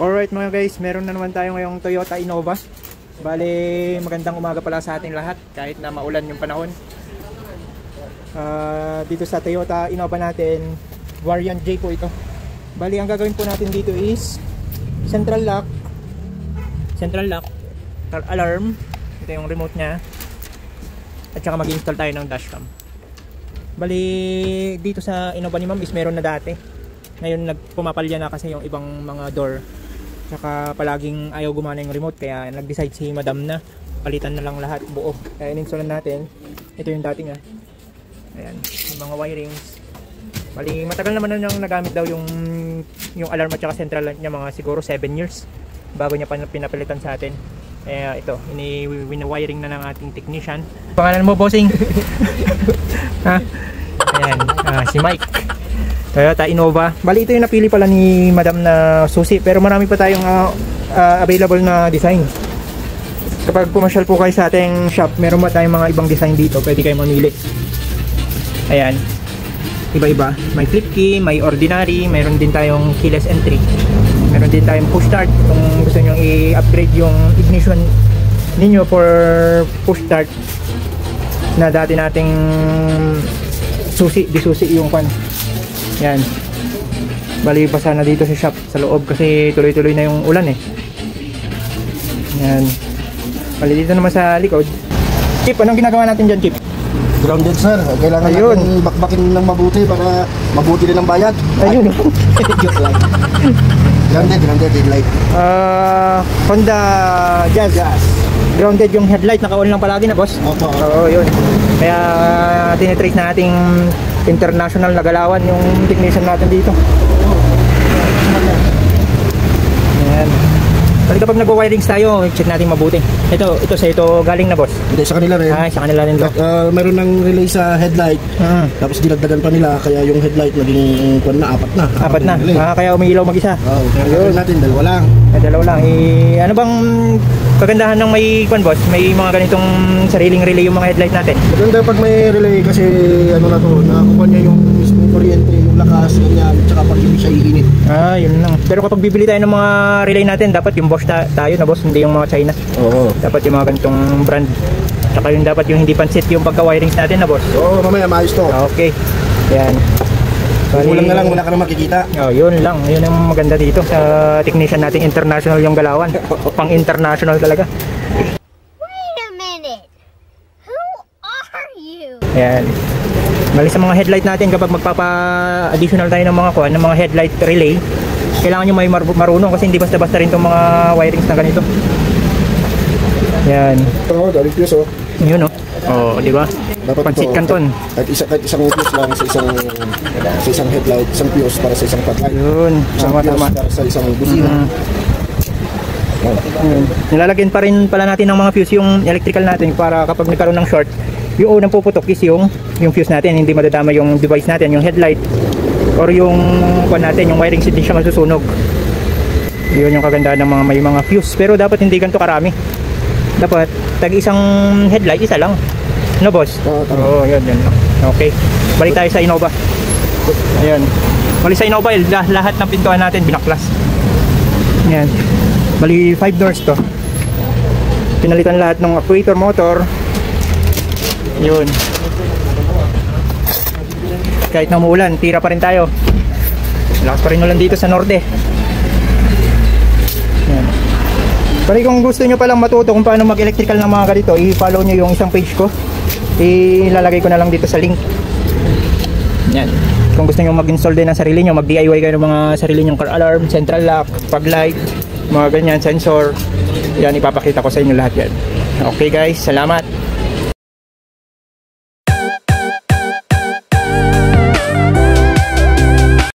Alright mga guys, meron na naman tayo ngayong Toyota Innova. Bale, magandang umaga pala sa ating lahat kahit na maulan yung panahon. Dito sa Toyota Innova natin, variant J po ito. Bale, ang gagawin po natin dito is central lock, car alarm. Ito yung remote nya. At saka mag-install tayo ng dashcam. Bale, dito sa Innova ni Ma'am is meron na dati. Ngayon nagpumapalya na kasi yung ibang mga door. Tsaka palaging ayaw gumana yung remote, kaya nag-decide si Madam na palitan na lang lahat buo. Kaya in-installan natin. Ito yung dating ayan, yung mga wirings. Bali, matagal naman na niyang nagamit daw yung alarm at saka central light niya, mga siguro 7 years bago niya pinapalitan sa atin. Kaya ito, wini-wiring na ng ating technician. Pangalan mo, bossing? Ha? Ayan, si Mike. Toyota Innova. Bali, ito yung napili pala ni Madam na susi, pero marami pa tayong available na design. Kapag pumasyal po kayo sa ating shop, meron pa tayong mga ibang design dito, pwede kayo mamili. Ayan, iba-iba. May flip key, may ordinary, meron din tayong keyless entry, meron din tayong push start kung gusto nyo i-upgrade yung ignition ninyo for push start na dati nating susi, disusi yung pan. Yan. Bali, basa na dito sa shop, sa loob kasi tuloy-tuloy na yung ulan eh. Yan. Bali, dito naman sa likod. Chip, anong ginagawa natin dyan, Chip? Grounded, sir. Kailangan natin bakbakin ng mabuti para mabuti din ang bayad. Ayun. Grounded headlight. Honda Jazz. Grounded yung headlight, naka-on lang palagi na, boss. Opo. Oo, yun. Kaya tinitrace na nating international na galawan yung technician natin dito. Ayan. Kasi kapag nagwa-wirings tayo, check natin mabuti. Ito galing na, boss. Hindi, sa kanila rin. Sa kanila rin. Meron ng relay sa headlight. Tapos dinagdagan pa nila, kaya yung headlight naging apat na. Kaya umiilaw mag-isa. Oo, kaya natin dalawa lang. Dalawa lang. Ano bang kagandahan ng may boss? May mga ganitong sariling relay yung mga headlight natin. Maganda pag may relay kasi nakuha niya yung mismong kuryente, yung lakas, ganyan, tsaka pag hindi siya iinit. Yun lang. Pero kapag bibili tayo ng mga relay natin, dapat yung Bosch tayo na, boss, hindi yung mga China. Oo. Dapat yung mga ganitong brand. Tsaka yung dapat yung hindi pansit yung pagka-wirings natin na, boss. Oo, mamaya maayos to. Okay. Yan. Kulang na lang, wala ka na makikita. Yun lang. Yun ang maganda dito sa technician natin. International yung galawan. Pang-international talaga. Wait a minute. Who are you? Ayan. Bali sa mga headlight natin, kapag magpapa-additional tayo ng mga headlight relay, kailangan nyo may marunong kasi hindi basta-basta rin itong mga wirings na ganito. Yan. Oo, dali fuse oh. Yun di ba? Dapat pansit kanton. Kahit isang fuse lang sa isang headlight, isang fuse para sa isang headlight. Yun, tama. Para sa isang busina. Nilalagyan pa rin pala natin ng mga fuse yung electrical natin para kapag nagkaroon ng short, yung unang puputok is yung fuse natin, hindi madadama yung device natin, yung headlight or yung yung wirings, hindi siya masusunog. Yun yung kagandahan ng may mga fuse. Pero dapat hindi ganito karami. Dapat tag isang headlight, isa lang. No, boss? Oo, yun lang. Okay. Balik tayo sa Innova. Ayan. Balik sa Innova, lahat ng pintuan natin binaklas. Ayan. Bali 5 doors to. Pinalitan lahat ng actuator, motor. Yun. Kahit na umuulan, tira pa rin tayo. Lakas pa rin ulan dito sa norte. Yan. Pero kung gusto nyo palang matuto kung paano mag-electrical ng mga ganito, i-follow nyo yung isang page ko. Ilalagay ko na lang dito sa link. Yan. Kung gusto nyo mag-install din ng sarili nyo, mag-DIY kayo ng mga sarili nyong car alarm, central lock, fog light, mga ganyan, sensor. Yan, ipapakita ko sa inyo lahat yan. Okay guys, salamat.